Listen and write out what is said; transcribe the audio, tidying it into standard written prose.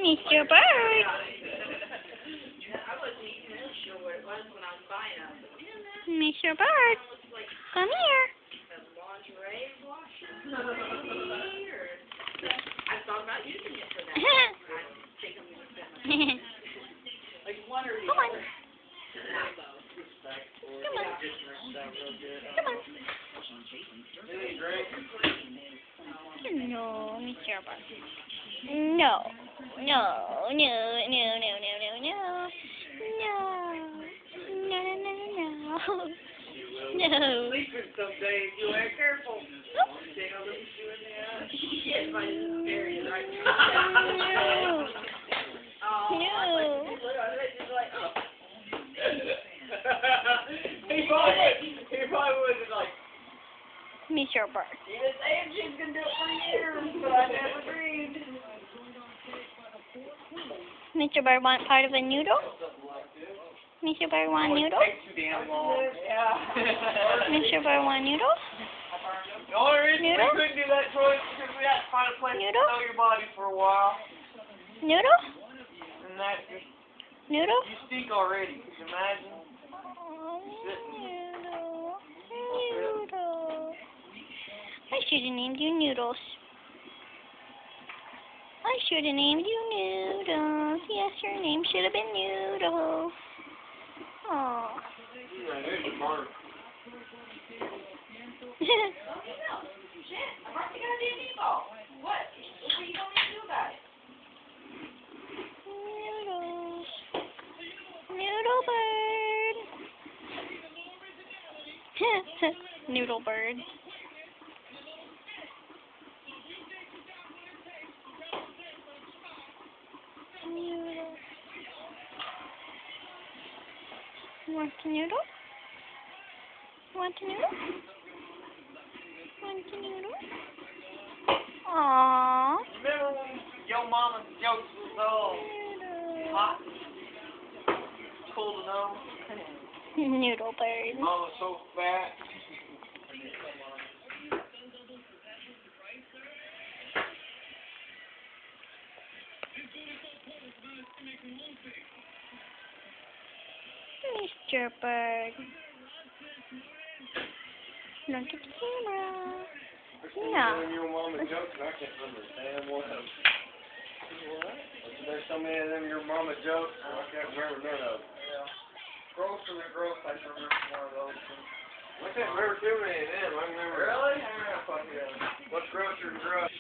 Mr. Bird. Mr. Bird, come here. I thought about using it for that. Like one or the Come on. other. Come on. Come on. No, Mr. Bird. No. No. No. No. No. No. No. No. No. No. No. No. No. Sleeping someday if you ain't careful. Take a little shoe in the eye. Shit, my scary, right? No. He probably was like, Mr. Bird. he was saying she's gonna do it for years, but I never agreed. Mr. Bird want part of a noodle? Mr. Bird want noodle? Takes too damn long. Yeah. Mr. Bird want noodle? The only reason we couldn't do that choice is because we had to find a place to Noodle? know your body for a while. Noodle? And that just, Noodle? you stink already. Could you imagine? Noodle. Noodle. I should have named you Noodles. I should have named you Noodles. Yes, your name should have been Noodles. Oh. Noodles. Noodle bird. Noodle bird. Noodle. Want a noodle? Want a noodle? Want a noodle? Aww. Remember when your mama's jokes was all hot? Cool to know. Noodle bird. Mama's so fat. Mr. Bird. Look at the camera. No. Your mama jokes, I can't understand what. There's so many of them your mama jokes, I can't remember none of them. Yeah. Gross or gross, I can remember one of those. I can't remember too many of them. I remember. Really? Yeah, fuck yeah. What's grosser than gross?